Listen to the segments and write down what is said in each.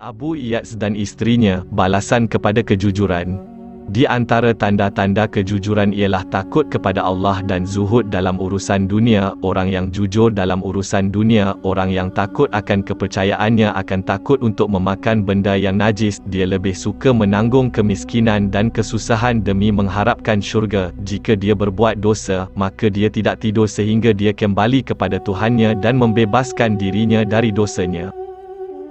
Abu Iyas dan isterinya, balasan kepada kejujuran. Di antara tanda-tanda kejujuran ialah takut kepada Allah dan zuhud dalam urusan dunia. Orang yang jujur dalam urusan dunia, orang yang takut akan kepercayaannya akan takut untuk memakan benda yang najis. Dia lebih suka menanggung kemiskinan dan kesusahan demi mengharapkan syurga. Jika dia berbuat dosa, maka dia tidak tidur sehingga dia kembali kepada Tuhannya dan membebaskan dirinya dari dosanya.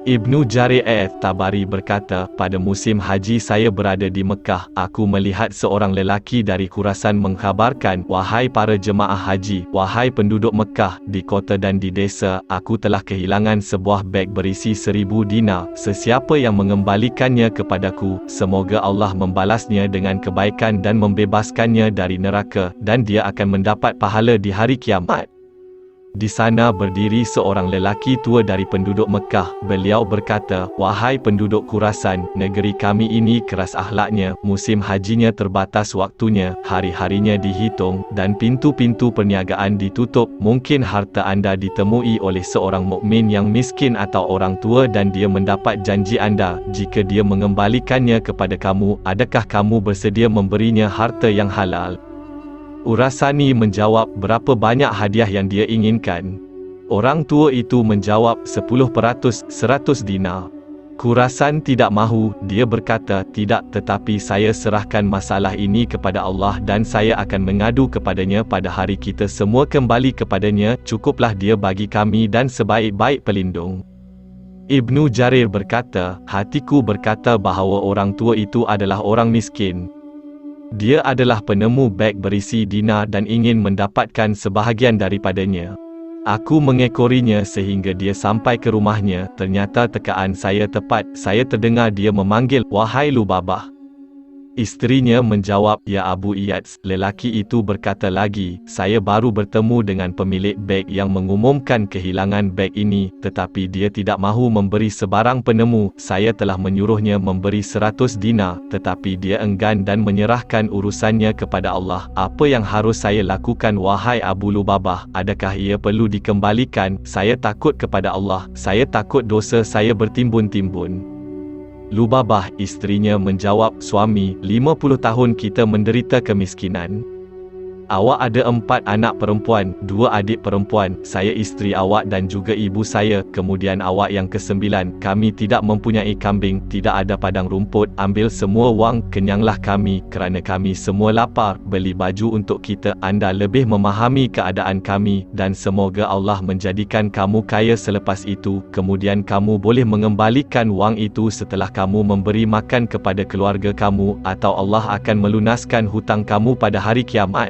Ibnu Jarir Tabari berkata, pada musim haji saya berada di Mekah, aku melihat seorang lelaki dari Khurasan mengkhabarkan, wahai para jemaah haji, wahai penduduk Mekah, di kota dan di desa, aku telah kehilangan sebuah beg berisi 1000 dinar, sesiapa yang mengembalikannya kepadaku, semoga Allah membalasnya dengan kebaikan dan membebaskannya dari neraka, dan dia akan mendapat pahala di hari kiamat. Di sana berdiri seorang lelaki tua dari penduduk Mekah. Beliau berkata, wahai penduduk Khurasan, negeri kami ini keras akhlaknya, musim hajinya terbatas waktunya, hari-harinya dihitung, dan pintu-pintu perniagaan ditutup. Mungkin harta anda ditemui oleh seorang mukmin yang miskin atau orang tua dan dia mendapat janji anda, jika dia mengembalikannya kepada kamu, adakah kamu bersedia memberinya harta yang halal? Urasani menjawab, berapa banyak hadiah yang dia inginkan? Orang tua itu menjawab, 10%, 100 dinar. Khurasan tidak mahu. Dia berkata, tidak, tetapi saya serahkan masalah ini kepada Allah dan saya akan mengadu kepadanya pada hari kita semua kembali kepadanya. Cukuplah dia bagi kami dan sebaik-baik pelindung. Ibnu Jarir berkata, hatiku berkata bahawa orang tua itu adalah orang miskin. Dia adalah penemu beg berisi dinar dan ingin mendapatkan sebahagian daripadanya. Aku mengekorinya sehingga dia sampai ke rumahnya. Ternyata tekaan saya tepat. Saya terdengar dia memanggil, wahai Lubabah. Isterinya menjawab, ya Abu Iyas. Lelaki itu berkata lagi, saya baru bertemu dengan pemilik beg yang mengumumkan kehilangan beg ini, tetapi dia tidak mahu memberi sebarang penemu. Saya telah menyuruhnya memberi 100 dinar, tetapi dia enggan dan menyerahkan urusannya kepada Allah. Apa yang harus saya lakukan wahai Abu Lubabah? Adakah ia perlu dikembalikan? Saya takut kepada Allah. Saya takut dosa saya bertimbun-timbun. Lubabah, isterinya menjawab, suami, 50 tahun kita menderita kemiskinan. Awak ada 4 anak perempuan, 2 adik perempuan, saya isteri awak dan juga ibu saya, kemudian awak yang ke-9, kami tidak mempunyai kambing, tidak ada padang rumput, ambil semua wang, kenyanglah kami, kerana kami semua lapar, beli baju untuk kita, anda lebih memahami keadaan kami, dan semoga Allah menjadikan kamu kaya selepas itu, kemudian kamu boleh mengembalikan wang itu setelah kamu memberi makan kepada keluarga kamu, atau Allah akan melunaskan hutang kamu pada hari kiamat.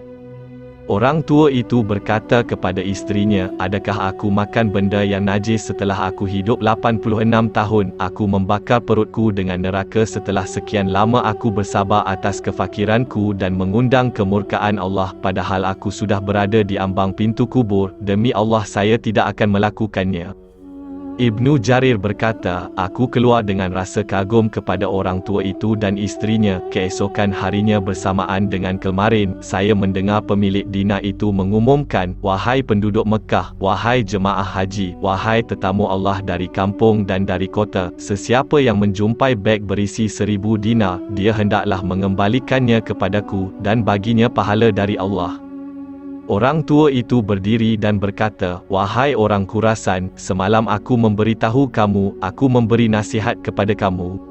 Orang tua itu berkata kepada isterinya, adakah aku makan benda yang najis setelah aku hidup 86 tahun? Aku membakar perutku dengan neraka setelah sekian lama aku bersabar atas kefakiranku dan mengundang kemurkaan Allah, padahal aku sudah berada di ambang pintu kubur. Demi Allah saya tidak akan melakukannya. Ibnu Jarir berkata, aku keluar dengan rasa kagum kepada orang tua itu dan isterinya. Keesokan harinya bersamaan dengan kemarin, saya mendengar pemilik dinar itu mengumumkan, wahai penduduk Mekah, wahai jemaah haji, wahai tetamu Allah dari kampung dan dari kota, sesiapa yang menjumpai beg berisi 1000 dinar, dia hendaklah mengembalikannya kepadaku, dan baginya pahala dari Allah. Orang tua itu berdiri dan berkata, wahai orang Khurasan, semalam aku memberitahu kamu, aku memberi nasihat kepada kamu.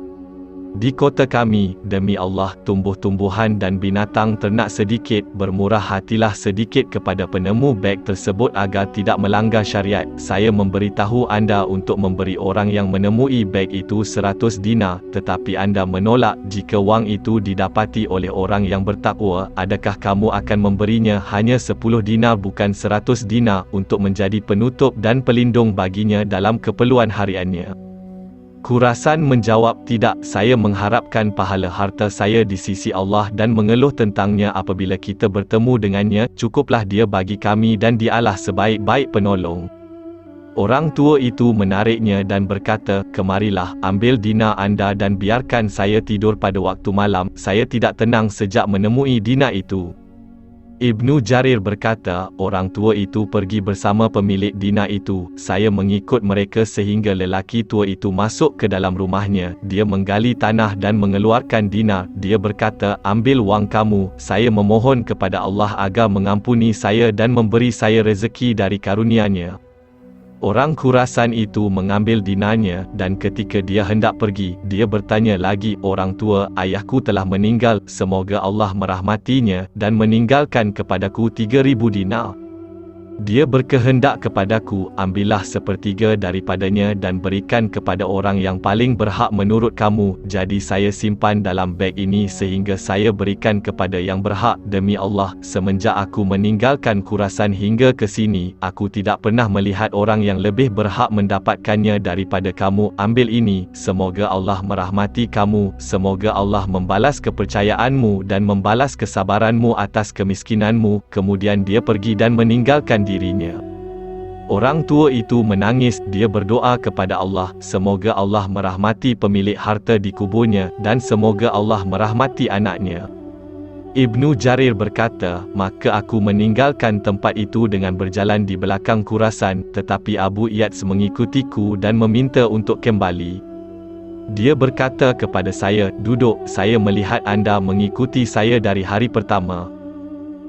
Di kota kami, demi Allah, tumbuh-tumbuhan dan binatang ternak sedikit, bermurah hatilah sedikit kepada penemu beg tersebut agar tidak melanggar syariat. Saya memberitahu anda untuk memberi orang yang menemui beg itu 100 dinar, tetapi anda menolak. Jika wang itu didapati oleh orang yang bertakwa, adakah kamu akan memberinya hanya 10 dinar bukan 100 dinar, untuk menjadi penutup dan pelindung baginya dalam keperluan hariannya? Khurasan menjawab, tidak, saya mengharapkan pahala harta saya di sisi Allah dan mengeluh tentangnya apabila kita bertemu dengannya, cukuplah dia bagi kami dan dialah sebaik-baik penolong. Orang tua itu menariknya dan berkata, kemarilah, ambil dinar anda dan biarkan saya tidur pada waktu malam, saya tidak tenang sejak menemui dinar itu. Ibnu Jarir berkata, orang tua itu pergi bersama pemilik dinar itu. Saya mengikut mereka sehingga lelaki tua itu masuk ke dalam rumahnya. Dia menggali tanah dan mengeluarkan dinar. Dia berkata, ambil wang kamu. Saya memohon kepada Allah agar mengampuni saya dan memberi saya rezeki dari karunia-Nya. Orang Khurasan itu mengambil dinarnya, dan ketika dia hendak pergi, dia bertanya lagi, orang tua, ayahku telah meninggal, semoga Allah merahmatinya, dan meninggalkan kepadaku 3,000 dinar. Dia berkehendak kepadaku, ambillah sepertiga daripadanya dan berikan kepada orang yang paling berhak menurut kamu. Jadi saya simpan dalam beg ini sehingga saya berikan kepada yang berhak. Demi Allah, semenjak aku meninggalkan Khurasan hingga ke sini, aku tidak pernah melihat orang yang lebih berhak mendapatkannya daripada kamu. Ambil ini, semoga Allah merahmati kamu, semoga Allah membalas kepercayaanmu dan membalas kesabaranmu atas kemiskinanmu. Kemudian dia pergi dan meninggalkan dirinya. Orang tua itu menangis. Dia berdoa kepada Allah, semoga Allah merahmati pemilik harta di kuburnya, dan semoga Allah merahmati anaknya. Ibnu Jarir berkata, maka aku meninggalkan tempat itu dengan berjalan di belakang Khurasan, tetapi Abu Iyadz mengikutiku dan meminta untuk kembali. Dia berkata kepada saya, duduk, saya melihat anda mengikuti saya dari hari pertama.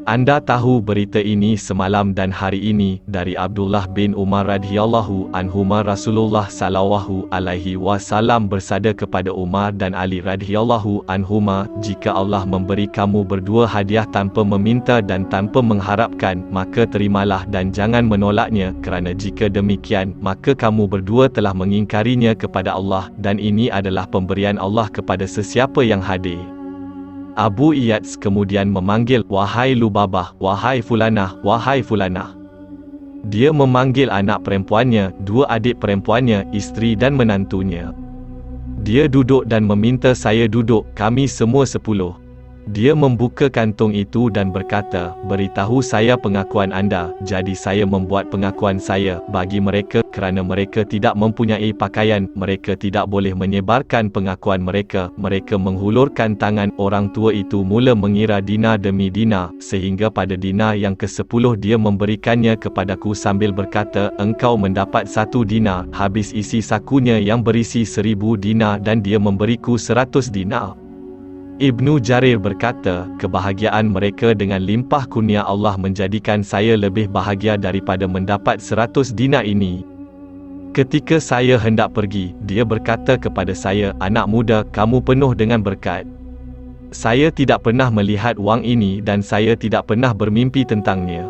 Anda tahu berita ini semalam dan hari ini dari Abdullah bin Umar radhiyallahu anhuma. Rasulullah sallallahu alaihi wasallam bersabda kepada Umar dan Ali radhiyallahu anhuma, jika Allah memberi kamu berdua hadiah tanpa meminta dan tanpa mengharapkan, maka terimalah dan jangan menolaknya, kerana jika demikian, maka kamu berdua telah mengingkarinya kepada Allah, dan ini adalah pemberian Allah kepada sesiapa yang hadir. Abu Iyadz kemudian memanggil, wahai Lubabah, wahai Fulanah, wahai Fulanah. Dia memanggil anak perempuannya, dua adik perempuannya, isteri dan menantunya. Dia duduk dan meminta saya duduk, kami semua 10. Dia membuka kantung itu dan berkata, beritahu saya pengakuan anda. Jadi saya membuat pengakuan saya bagi mereka, kerana mereka tidak mempunyai pakaian, mereka tidak boleh menyebarkan pengakuan mereka. Mereka menghulurkan tangan. Orang tua itu mula mengira dinar demi dinar, sehingga pada dinar yang ke-10 dia memberikannya kepadaku sambil berkata, engkau mendapat 1 dinar. Habis isi sakunya yang berisi 1,000 dinar dan dia memberiku 100 dinar. Ibnu Jarir berkata, kebahagiaan mereka dengan limpah kurnia Allah menjadikan saya lebih bahagia daripada mendapat 100 dinar ini. Ketika saya hendak pergi, dia berkata kepada saya, anak muda, kamu penuh dengan berkat. Saya tidak pernah melihat wang ini dan saya tidak pernah bermimpi tentangnya.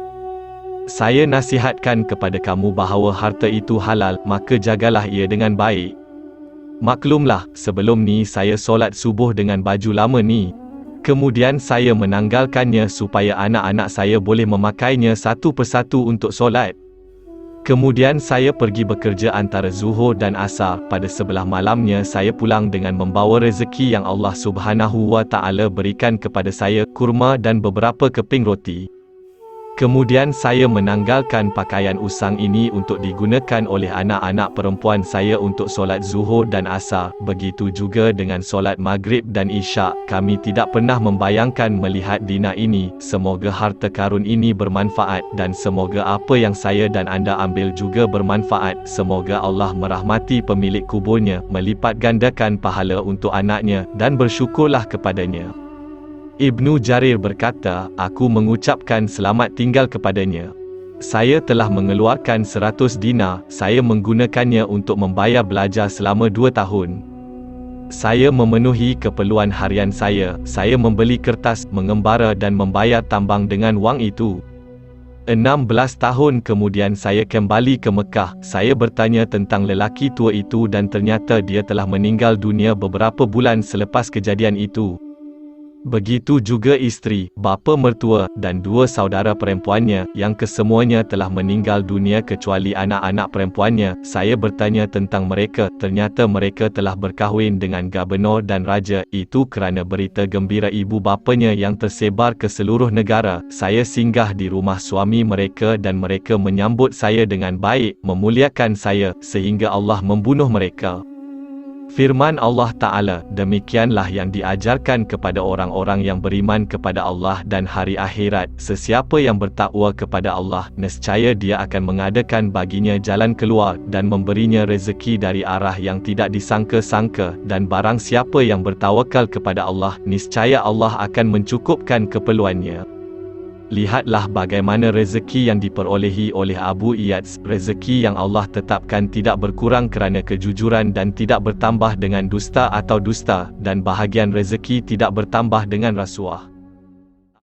Saya nasihatkan kepada kamu bahawa harta itu halal, maka jagalah ia dengan baik. Maklumlah, sebelum ni saya solat subuh dengan baju lama ni. Kemudian saya menanggalkannya supaya anak-anak saya boleh memakainya satu persatu untuk solat. Kemudian saya pergi bekerja antara Zuhur dan Asar. Pada sebelah malamnya saya pulang dengan membawa rezeki yang Allah Subhanahu wa Ta'ala berikan kepada saya, kurma dan beberapa keping roti. Kemudian saya menanggalkan pakaian usang ini untuk digunakan oleh anak-anak perempuan saya untuk solat Zuhur dan Asar. Begitu juga dengan solat Maghrib dan Isyak. Kami tidak pernah membayangkan melihat dinar ini. Semoga harta karun ini bermanfaat, dan semoga apa yang saya dan anda ambil juga bermanfaat. Semoga Allah merahmati pemilik kuburnya, melipat gandakan pahala untuk anaknya, dan bersyukurlah kepadanya. Ibnu Jarir berkata, aku mengucapkan selamat tinggal kepadanya. Saya telah mengeluarkan 100 dinar, saya menggunakannya untuk membayar belajar selama 2 tahun. Saya memenuhi keperluan harian saya membeli kertas, mengembara dan membayar tambang dengan wang itu. 16 tahun kemudian saya kembali ke Mekah. Saya bertanya tentang lelaki tua itu dan ternyata dia telah meninggal dunia beberapa bulan selepas kejadian itu. Begitu juga isteri, bapa mertua, dan 2 saudara perempuannya, yang kesemuanya telah meninggal dunia kecuali anak-anak perempuannya. Saya bertanya tentang mereka, ternyata mereka telah berkahwin dengan gubernur dan raja. Itu kerana berita gembira ibu bapanya yang tersebar ke seluruh negara. Saya singgah di rumah suami mereka dan mereka menyambut saya dengan baik, memuliakan saya, sehingga Allah membunuh mereka. Firman Allah Ta'ala, demikianlah yang diajarkan kepada orang-orang yang beriman kepada Allah dan hari akhirat, sesiapa yang bertakwa kepada Allah, nescaya dia akan mengadakan baginya jalan keluar dan memberinya rezeki dari arah yang tidak disangka-sangka, dan barang siapa yang bertawakal kepada Allah, niscaya Allah akan mencukupkan keperluannya. Lihatlah bagaimana rezeki yang diperolehi oleh Abu Iyad, rezeki yang Allah tetapkan tidak berkurang kerana kejujuran dan tidak bertambah dengan dusta atau dusta, dan bahagian rezeki tidak bertambah dengan rasuah.